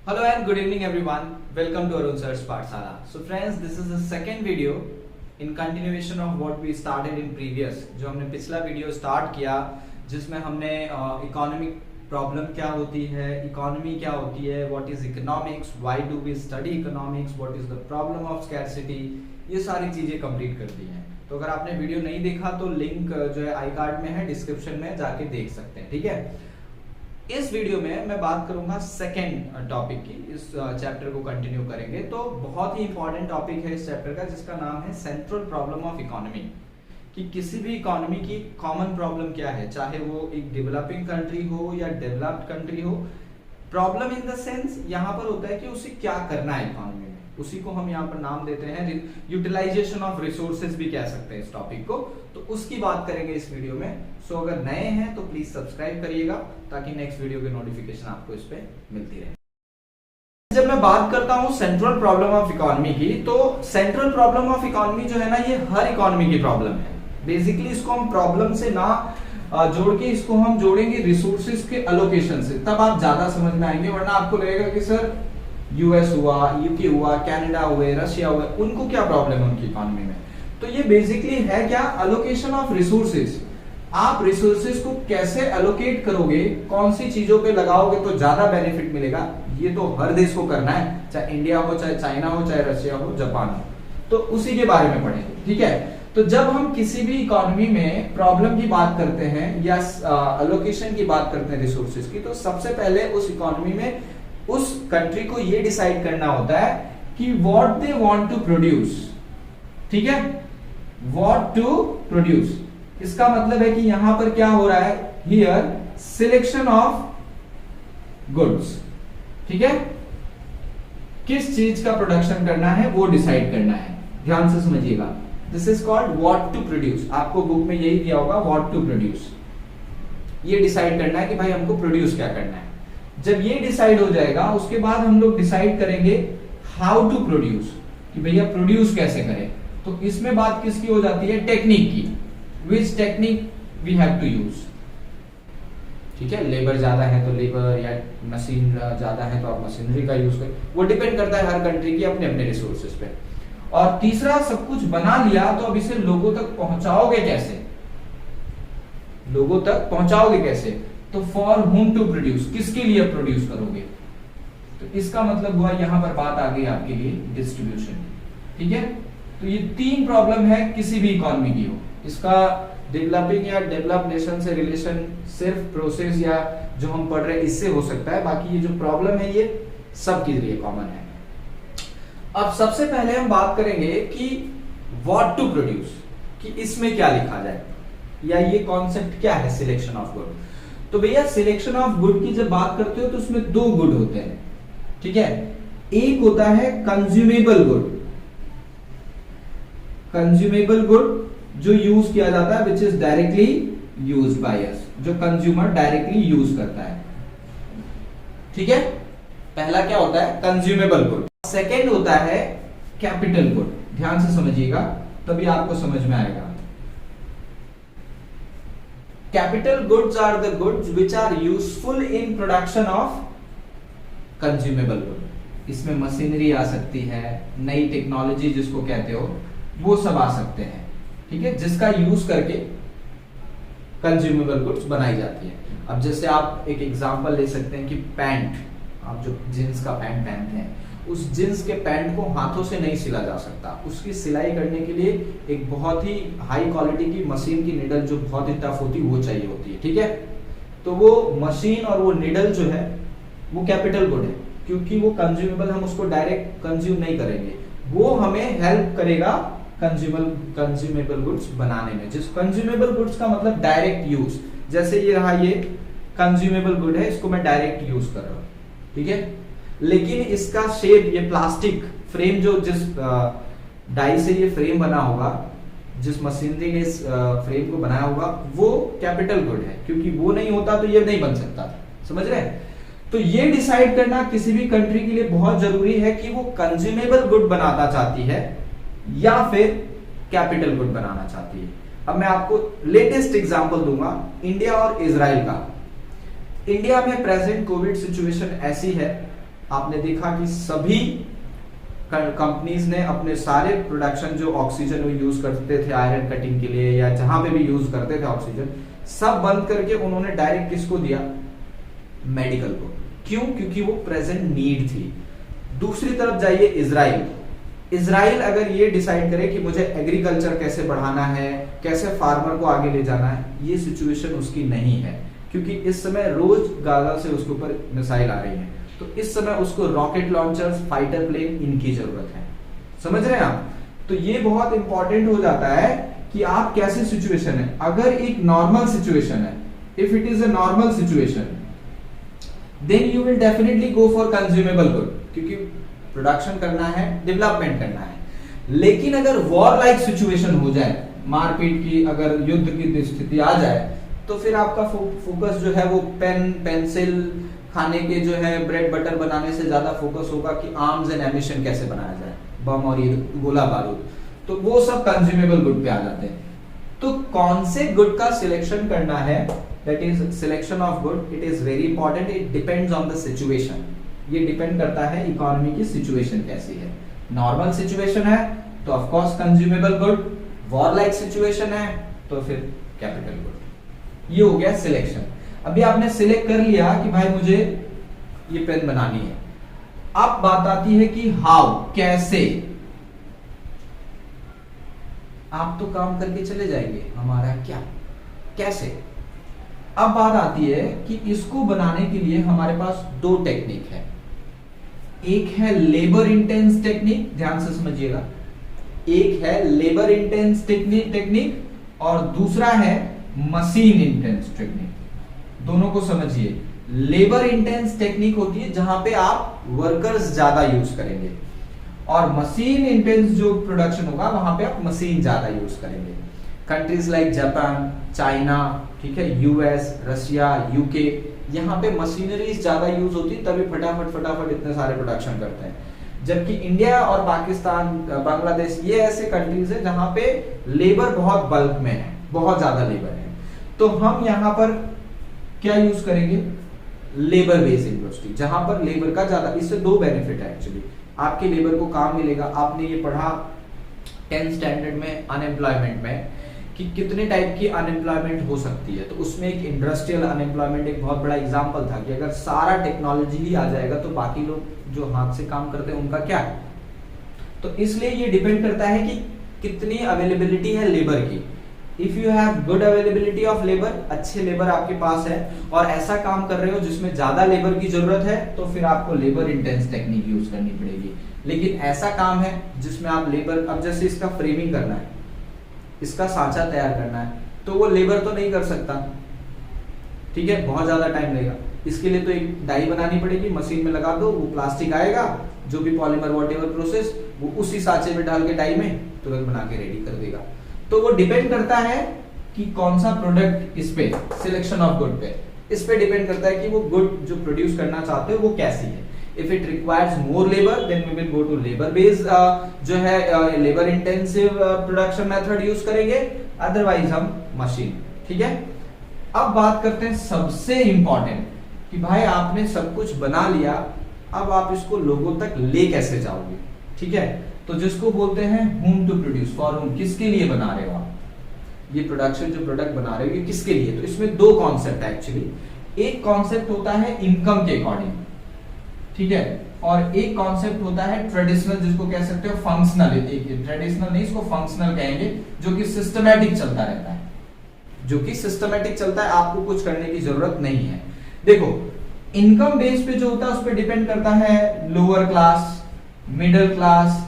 Hello and good evening everyone. Welcome to Arun Sir's Pathshala. So friends, this is the second video in continuation of what we started in previous. जो हमने पिछला video start किया जिसमें हमने economic problem क्या होती है, economy क्या होती है, what is economics, why do we study economics, what is the problem of scarcity, ये सारी चीजें कंप्लीट कर दी हैं. तो अगर आपने वीडियो नहीं देखा तो लिंक जो है आई कार्ड में है, डिस्क्रिप्शन में जाके देख सकते हैं. ठीक है, इस वीडियो में मैं बात करूंगा सेकेंड टॉपिक की. इस चैप्टर को कंटिन्यू करेंगे. तो बहुत ही इंपॉर्टेंट टॉपिक है इस चैप्टर का जिसका नाम है सेंट्रल प्रॉब्लम ऑफ इकोनॉमी. कि किसी भी इकोनॉमी की कॉमन प्रॉब्लम क्या है, चाहे वो एक डेवलपिंग कंट्री हो या डेवलप्ड कंट्री हो. प्रॉब्लम इन द सेंस यहाँ पर होता है कि उसे क्या करना है इकोनॉमी में. उसी को हम यहाँ पर नाम देते हैं यूटिलाइजेशन ऑफ रिसोर्सेज भी कह सकते हैं इस टॉपिक को. तो उसकी बात करेंगे इस वीडियो में. सो अगर नए हैं तो प्लीज सब्सक्राइब करिएगा ताकि नेक्स्ट वीडियो की नोटिफिकेशन आपको इस पे मिलती रहे. जब मैं बात करता हूं सेंट्रल प्रॉब्लम ऑफ इकोनॉमी की, तो सेंट्रल प्रॉब्लम ऑफ इकोनॉमी जो है ना, ये हर इकोनॉमी की प्रॉब्लम है. बेसिकली इसको हम प्रॉब्लम से ना जोड़ के इसको हम जोड़ेंगे रिसोर्सेज के अलोकेशन से, तब आप ज्यादा समझ में आएंगे. वरना आपको लगेगा कि सर यूएस हुआ, यूके हुआ, कनाडा हुए, रशिया हुए, उनको क्या प्रॉब्लम है उनकी इकोनॉमी में. तो ये बेसिकली है क्या, अलोकेशन ऑफ रिसोर्सेज. आप रिसोर्सेज को कैसे एलोकेट करोगे, कौन सी चीजों पे लगाओगे तो ज्यादा बेनिफिट मिलेगा, ये तो हर देश को करना है, चाहे इंडिया हो, चाहे चाइना हो, चाहे रशिया हो, जापान हो. तो उसी के बारे में पढ़ेंगे. ठीक है, तो जब हम किसी भी इकोनॉमी में प्रॉब्लम की बात करते हैं या एलोकेशन की बात करते हैं रिसोर्सेज की, तो सबसे पहले उस इकोनॉमी में उस कंट्री को ये डिसाइड करना होता है कि what they want to produce. ठीक है, व्हाट टू प्रोड्यूस. इसका मतलब है कि यहां पर क्या हो रहा है, हियर सिलेक्शन ऑफ गुड्स. ठीक है, किस चीज का प्रोडक्शन करना है वो डिसाइड करना है. ध्यान से समझिएगा. This is called what to produce. आपको बुक में यही दिया होगा, व्हाट टू प्रोड्यूस. ये डिसाइड करना है कि भाई हमको प्रोड्यूस क्या करना है. जब ये डिसाइड हो जाएगा उसके बाद हम लोग डिसाइड करेंगे हाउ टू प्रोड्यूस, कि भैया प्रोड्यूस कैसे करें. तो इसमें बात किसकी हो जाती है, टेक्निक की. Which technique we have to use. ठीक है, लेबर ज्यादा है तो लेबर, या मशीन ज्यादा है तो आप मशीनरी का यूज करें. वो डिपेंड करता है हर कंट्री की अपने अपने रिसोर्सेज पे. और तीसरा, सब कुछ बना लिया तो अब इसे लोगों तक पहुंचाओगे कैसे, लोगों तक पहुंचाओगे कैसे. तो फॉर whom टू प्रोड्यूस, किसके लिए प्रोड्यूस करोगे. तो इसका मतलब हुआ यहां पर बात आ गई आपके लिए डिस्ट्रीब्यूशन. ठीक है, तो ये तीन प्रॉब्लम है किसी भी इकोनॉमी की हो. इसका डेवलपिंग या डेवलप नेशन से रिलेशन सिर्फ प्रोसेस या जो हम पढ़ रहे हैं इससे हो सकता है. बाकी ये जो प्रॉब्लम है ये सबके लिए कॉमन है. अब सबसे पहले हम बात करेंगे कि व्हाट टू प्रोड्यूस, कि इसमें क्या लिखा जाए, या ये कॉन्सेप्ट क्या है सिलेक्शन ऑफ गुड. तो भैया सिलेक्शन ऑफ गुड की जब बात करते हो तो उसमें दो गुड होते हैं. ठीक है, एक होता है कंज्यूमेबल गुड. कंज्यूमेबल गुड जो यूज किया जाता है, which is directly use by us, जो कंज्यूमर डायरेक्टली यूज करता है. ठीक है, पहला क्या होता है, कंज्यूमेबल गुड. सेकेंड होता है कैपिटल गुड. ध्यान से समझिएगा तभी आपको समझ में आएगा. Capital goods are the goods which are useful in production of consumable good. इसमें मशीनरी आ सकती है, नई टेक्नोलॉजी जिसको कहते हो, वो सब आ सकते हैं. ठीक है, जिसका यूज करके कंज्यूमेबल गुड्स बनाई जाती है. अब जैसे आप एक एग्जांपल ले सकते हैं कि पैंट, आप जो जींस का पैंट पहनते हैं, उस जींस के पैंट को हाथों से नहीं सिला जा सकता. उसकी सिलाई करने के लिए एक बहुत ही हाई क्वालिटी की मशीन की निडल जो बहुत ही टफ होती है वो चाहिए होती है. ठीक है, तो वो मशीन और वो निडल जो है वो कैपिटल गुड है, क्योंकि वो कंज्यूमेबल, हम उसको डायरेक्ट कंज्यूम नहीं करेंगे, वो हमें हेल्प करेगा कंज्यूमेबल गुड्स बनाने में. जिस कंज्यूमेबल गुड्स का मतलब डायरेक्ट यूज, जैसे ये रहा, ये कंज्यूमेबल गुड है, इसको मैं डायरेक्ट यूज कर रहा हूं. ठीक है, लेकिन इसका शेप, ये प्लास्टिक फ्रेम जो जिस डाई से ये फ्रेम बना होगा, जिस मशीनरी ने इस फ्रेम को बनाया होगा, वो कैपिटल गुड है, क्योंकि वो नहीं होता तो ये नहीं बन सकता. समझ रहे हैं. तो ये डिसाइड करना किसी भी कंट्री के लिए बहुत जरूरी है कि वो कंज्यूमेबल गुड बनाना चाहती है या फिर कैपिटल गुड बनाना चाहती है. अब मैं आपको लेटेस्ट एग्जांपल दूंगा इंडिया और इजराइल का. इंडिया में प्रेजेंट कोविड सिचुएशन ऐसी है आपने देखा कि सभी कंपनीज ने अपने सारे प्रोडक्शन जो ऑक्सीजन वो यूज करते थे आयरन कटिंग के लिए या जहां पे भी यूज करते थे ऑक्सीजन, सब बंद करके उन्होंने डायरेक्ट किसको दिया? मेडिकल को। क्यों? क्योंकि वो प्रेजेंट नीड थी। दूसरी तरफ जाइए इजराइल। इजराइल अगर ये डिसाइड करे कि मुझे एग्रीकल्चर कैसे बढ़ाना है, कैसे फार्मर को आगे ले जाना है, ये सिचुएशन उसकी नहीं है, क्योंकि इस समय रोज गाजा से उसके ऊपर मिसाइल आ रही है। तो इस समय उसको रॉकेट लॉन्चर्स, फाइटर प्लेन, इनकी जरूरत है। समझ रहे हैं आप? तो ये बहुत इंपॉर्टेंट हो जाता है कि आप कैसी सिचुएशन है। अगर एक नॉर्मल सिचुएशन है, if it is a normal situation, then you will definitely go for consumable good, क्योंकि प्रोडक्शन करना है, डेवलपमेंट करना है। लेकिन अगर वॉर लाइक सिचुएशन हो जाए, मारपीट की, अगर युद्ध की स्थिति आ जाए, तो फिर आपका फोकस जो है वो पेन, पेंसिल, खाने के जो है ब्रेड बटर बनाने से ज्यादा फोकस होगा कि आर्म्स एंड एमिशन कैसे बनाया जाए, बम और ये गोला बारूद। तो वो सब कंज्यूमेबल गुड पे आ जाते हैं। तो कौन से गुड का सिलेक्शन करना है, that is selection of good, it is very important. It depends on the situation. ये डिपेंड करता है इकोनॉमी की सिचुएशन कैसी है। नॉर्मल सिचुएशन है तो of course consumable good, war like situation है तो फिर कैपिटल गुड। ये हो गया सिलेक्शन। अभी आपने सिलेक्ट कर लिया कि भाई मुझे ये पेन बनानी है। अब बात आती है कि हाउ, कैसे। आप तो काम करके चले जाएंगे, हमारा क्या, कैसे। अब बात आती है कि इसको बनाने के लिए हमारे पास दो टेक्निक है। एक है लेबर इंटेंस टेक्निक, ध्यान से समझिएगा। एक है लेबर इंटेंस टेक्निक और दूसरा है मशीन इंटेंस टेक्निक। दोनों को समझिए। लेबर इंटेंस टेक्निक होती है जहां पे आप वर्कर्स ज्यादा यूज करेंगे, और मशीन इंटेंस जो प्रोडक्शन होगा वहां पे आप मशीन ज्यादा यूज करेंगे। कंट्रीज लाइक जापान, चाइना, ठीक है, यूएस, रशिया, यूके, यहाँ पे मशीनरीज ज्यादा यूज होती, तभी फटाफट इतने सारे प्रोडक्शन करते हैं। जबकि इंडिया और पाकिस्तान, बांग्लादेश, ये ऐसे कंट्रीज है जहां पे लेबर बहुत बल्क में है, बहुत ज्यादा लेबर है। तो हम यहाँ पर क्या यूज करेंगे? लेबर बेस्ड इंडस्ट्री, जहां पर लेबर का ज्यादा। इससे दो बेनिफिट है एक्चुअली। आपके लेबर को काम मिलेगा। आपने ये पढ़ा 10th स्टैंडर्ड में अनएम्प्लॉयमेंट में कि कितने टाइप की अनएम्प्लॉयमेंट हो सकती है। तो उसमें एक इंडस्ट्रियल अनएम्प्लॉयमेंट एक बहुत बड़ा एग्जांपल था कि अगर सारा टेक्नोलॉजी ही आ जाएगा तो बाकी लोग जो हाथ से काम करते हैं उनका क्या है। तो इसलिए ये डिपेंड करता है कि कितनी अवेलेबिलिटी है लेबर की। If you have good availability of labour, अच्छे लेबर आपके पास है और ऐसा काम कर रहे हो जिसमें ज्यादा लेबर की जरूरत है, तो फिर आपको लेबर इंटेंस टेक्निक यूज करनी पड़ेगी। लेकिन ऐसा काम है जिसमें आप लेबर, अब जैसे इसका फ्रेमिंग करना है, इसका सांचा तैयार करना है, तो वो लेबर तो नहीं कर सकता, ठीक है, बहुत ज्यादा टाइम लगेगा। इसके लिए तो एक डाई बनानी पड़ेगी, मशीन में लगा दो, वो प्लास्टिक आएगा, जो भी पॉलीमर व्हाटएवर प्रोसेस, वो उसी सांचे में डाल के डाई में तुरंत बना के रेडी कर देगा। तो वो डिपेंड करता है कि कौन सा प्रोडक्ट, इस पे सिलेक्शन ऑफ गुड पे, इस पे डिपेंड करता है कि वो गुड जो प्रोड्यूस करना चाहते हो वो कैसी है। If it requires more labour then we will go to labour based, जो है labour intensive production method use करेंगे, अदरवाइज हम मशीन, ठीक है। अब बात करते हैं सबसे इंपॉर्टेंट कि भाई आपने सब कुछ बना लिया, अब आप इसको लोगों तक ले कैसे जाओगे, ठीक है। तो जिसको बोलते हैं whom to produce, for whom, किसके लिए बना रहे हो आप ये प्रोडक्शन, जो प्रोडक्ट बना रहे हो ये किसके लिए। तो इसमें दो कॉन्सेप्ट है एक्चुअली। एक कॉन्सेप्ट होता है इनकम के अकॉर्डिंग, ठीक है, और एक कॉन्सेप्ट होता है ट्रेडिशनल, जिसको कह सकते हो फंक्शनल। ट्रेडिशनल नहीं, इसको फंक्शनल कहेंगे, जो कि सिस्टमैटिक चलता रहता है, जो कि सिस्टमैटिक चलता है, आपको कुछ करने की जरूरत नहीं है। देखो, इनकम बेस पे जो होता है उस पर डिपेंड करता है lower class, middle class,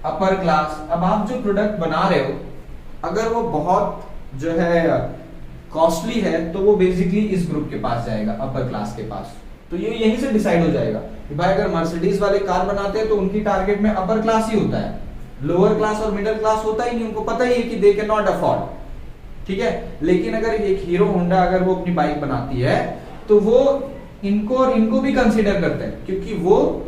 upper class. अब आप जो प्रोडक्ट बना रहे हो अगर वो बहुत जो है कॉस्टली है तो वो बेसिकली इस ग्रुप के पास जाएगा, अपर क्लास के पास। तो ये यहीं से डिसाइड हो जाएगा कि भाई अगर मर्सिडीज वाले कार बनाते हैं तो उनकी टारगेट में अपर क्लास ही होता है, लोअर क्लास और मिडिल क्लास होता ही नहीं। उनको पता ही है कि दे कैन नॉट अफोर्ड, ठीक है। लेकिन अगर एक हीरो होंडा अगर वो अपनी बाइक बनाती है तो वो इनको और इनको भी कंसीडर करते हैं, क्योंकि वो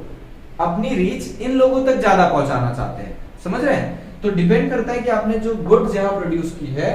अपनी रीच इन लोगों तक ज्यादा पहुंचाना चाहते हैं, समझ रहे हैं। तो डिपेंड करता है कि आपने जो गुड्स यहाँ प्रोड्यूस की है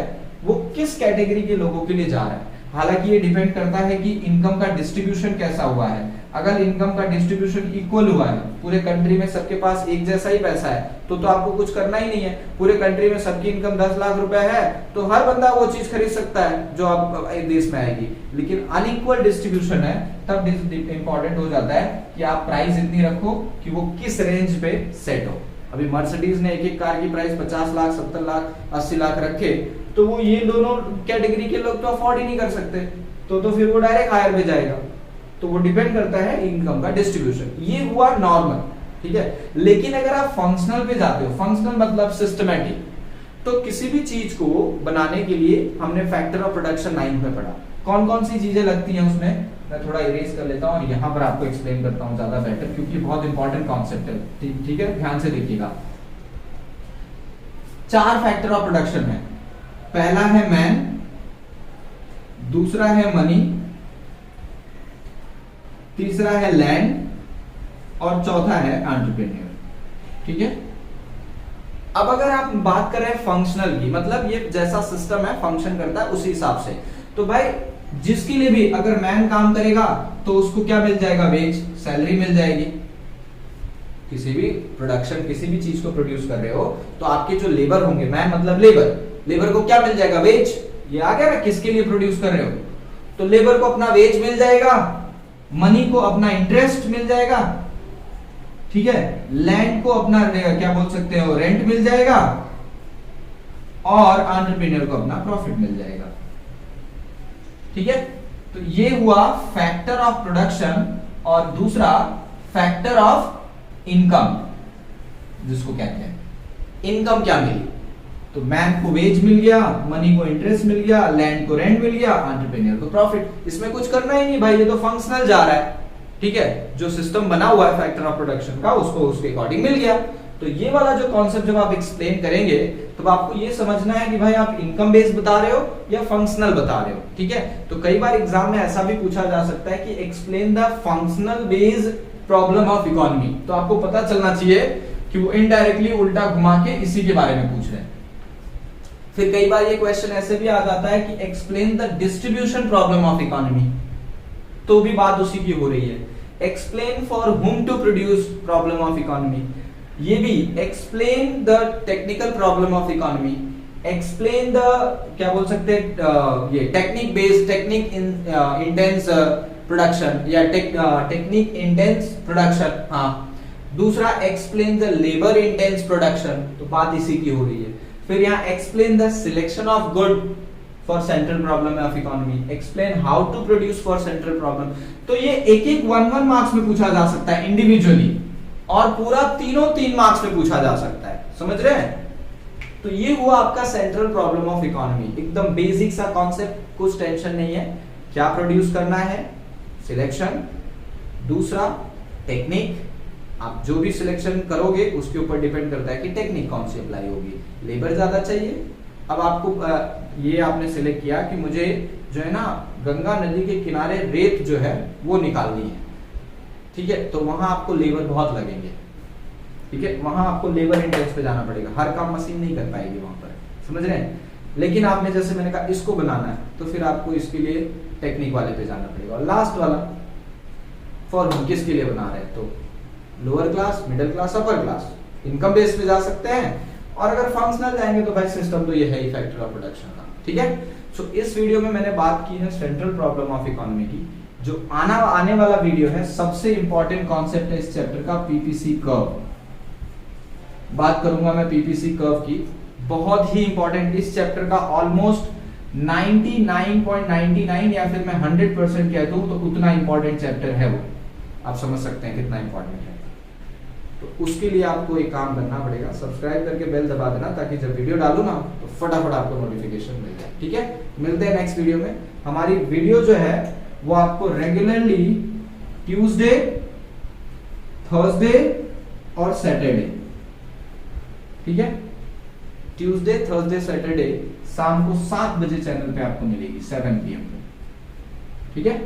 वो किस कैटेगरी के लोगों के लिए जा रहा है। हालांकि ये डिपेंड करता है कि इनकम का डिस्ट्रीब्यूशन कैसा हुआ है। अगर इनकम का डिस्ट्रीब्यूशन इक्वल हुआ है, पूरे कंट्री में सबके पास एक जैसा ही पैसा है, तो आपको कुछ करना ही नहीं है। पूरे कंट्री में सबकी इनकम 10 लाख रुपए है तो हर बंदा वो चीज खरीद सकता है जो आप देश में आएगी। लेकिन अनइक्वल डिस्ट्रीब्यूशन है तब इंपॉर्टेंट हो जाता है कि आप प्राइस इतनी रखो कि वो किस रेंज पे सेट हो। अभी मर्सिडीज ने एक एक कार की प्राइस 50 लाख, 70 लाख, 80 लाख रखे, तो वो ये दोनों कैटेगरी के लोग तो अफोर्ड ही नहीं कर सकते, तो फिर वो डायरेक्ट हायर पे जाएगा। तो वो डिपेंड करता है इनकम का डिस्ट्रीब्यूशन। ये हुआ नॉर्मल, ठीक है। लेकिन अगर आप फंक्शनल पे जाते हो, फंक्शनल मतलब सिस्टमैटिक, तो किसी भी चीज को बनाने के लिए हमने फैक्टर ऑफ प्रोडक्शन 9 में पढ़ा। कौन कौन सी चीजें लगती हैं उसमें, मैं थोड़ा इरेज कर लेता हूं और यहां पर आपको एक्सप्लेन करता हूं ज्यादा बेटर, क्योंकि बहुत इंपॉर्टेंट कॉन्सेप्ट है, ठीक है, ध्यान से देखिएगा। 4 फैक्टर ऑफ प्रोडक्शन है। पहला है मैन, दूसरा है मनी, तीसरा है लैंड और चौथा है एंटरप्रेन्योर, ठीक है। अब अगर आप बात कर रहे हैं फंक्शनल की, मतलब ये जैसा सिस्टम है फंक्शन करता है उसी हिसाब से, तो भाई जिसके लिए भी अगर मैन काम करेगा तो उसको क्या मिल जाएगा, वेज, सैलरी मिल जाएगी। किसी भी प्रोडक्शन, किसी भी चीज को प्रोड्यूस कर रहे हो तो आपके जो लेबर होंगे, मैन मतलब लेबर को क्या मिल जाएगा, वेज। ये आ गया ना, किसके लिए प्रोड्यूस कर रहे हो, तो लेबर को अपना वेज मिल जाएगा, मनी को अपना इंटरेस्ट मिल जाएगा, ठीक है, लैंड को अपना क्या बोल सकते हो, रेंट मिल जाएगा, और एंटरप्रेन्योर को अपना प्रॉफिट मिल जाएगा, ठीक है। तो ये हुआ फैक्टर ऑफ प्रोडक्शन। और दूसरा फैक्टर ऑफ इनकम, जिसको कहते हैं इनकम क्या मिली, तो मैन को वेज मिल गया, मनी को इंटरेस्ट मिल गया, लैंड को रेंट मिल गया, एंटरप्रेन्योर को प्रॉफिट। इसमें कुछ करना ही नहीं भाई, ये तो फंक्शनल जा रहा है, ठीक है। जो सिस्टम बना हुआ है फैक्टर ऑफ प्रोडक्शन का, उसको उसके अकॉर्डिंग मिल गया। तो ये वाला जो कॉन्सेप्ट जब आप एक्सप्लेन करेंगे तो आपको ये समझना है कि भाई आप इनकम बेस्ड बता रहे हो या फंक्शनल बता रहे हो, ठीक है। तो कई बार एग्जाम में ऐसा भी पूछा जा सकता है कि explain the functional based problem of economy, तो आपको पता चलना चाहिए कि वो इनडायरेक्टली उल्टा घुमा के इसी के बारे में पूछ रहे हैं। फिर कई बार ये क्वेश्चन ऐसे भी आ जाता है कि explain the distribution problem of economy, तो भी बात उसी की हो रही है। Explain for whom to produce problem of economy, ये भी explain the technical problem of economy, explain the क्या बोल सकते हैं ये technique based, technique intense production या टेक्निक इंटेंस प्रोडक्शन। हाँ, दूसरा explain the labour intense production, तो बात इसी की हो रही है। फिर यहाँ explain the selection of good for central problem of economy, explain how to produce for central problem. तो ये एक एक 1-1 मार्क्स में पूछा जा सकता है इंडिविजुअली, और पूरा तीनों 3 मार्क्स में पूछा जा सकता है, समझ रहे हैं। तो ये हुआ आपका सेंट्रल प्रॉब्लम ऑफ इकोनॉमी, एकदम बेसिक सा कॉन्सेप्ट, कुछ टेंशन नहीं है। क्या प्रोड्यूस करना है, सिलेक्शन, दूसरा टेक्निक, आप जो भी सिलेक्शन करोगे उसके ऊपर डिपेंड करता है कि टेक्निक कौन सी अप्लाई होगी। लेबर ज्यादा चाहिए, अब आपको ये आपने सिलेक्ट किया कि मुझे जो है ना गंगा नदी के किनारे रेत जो है वो निकालनी है, ठीक है, तो वहां आपको लेबर बहुत लगेंगे, ठीक है, वहां आपको लेबर इंटेंस पे जाना पड़ेगा, हर काम मशीन नहीं कर पाएगी वहां पर, समझ रहे हैं। लेकिन आपने जैसे मैंने कहा इसको बनाना है तो फिर आपको इसके लिए टेक्निक वाले पे जाना पड़ेगा। और लास्ट वाला फॉर हम किसके लिए बना रहे हैं, तो lower class, middle class, upper class, income base पे जा सकते हैं। और अगर फंक्शनल जाएंगे तो भाई सिस्टम तो ये है ही फैक्टर ऑफ प्रोडक्शन का, ठीक है। सो इस वीडियो में मैंने बात की है सेंट्रल प्रॉब्लम ऑफ इकोनॉमी की। जो आने वाला वीडियो है, सबसे इंपॉर्टेंट कॉन्सेप्ट है इस चैप्टर का, पीपीसी कर्व। बात करूंगा मैं पीपीसी कर्व की, बहुत ही इंपॉर्टेंट, इस चैप्टर का ऑलमोस्ट 99.99 या फिर मैं 100% कह दूं तो उतना इंपॉर्टेंट चैप्टर है वो, आप समझ सकते हैं कितना इंपॉर्टेंट है। तो उसके लिए आपको एक काम करना पड़ेगा, सब्सक्राइब करके बेल दबा देना, ताकि जब वीडियो डालू ना तो फटाफट आपको नोटिफिकेशन मिल जाए, ठीक है। मिलते हैं नेक्स्ट वीडियो में। हमारी वीडियो जो है वो आपको रेगुलरली ट्यूसडे, थर्सडे और सैटरडे, ठीक है, ट्यूसडे, थर्सडे, सैटरडे शाम को 7 बजे चैनल पे आपको मिलेगी, 7 PM पे, ठीक है।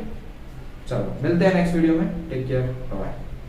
चलो मिलते हैं नेक्स्ट वीडियो में, टेक केयर, बाय।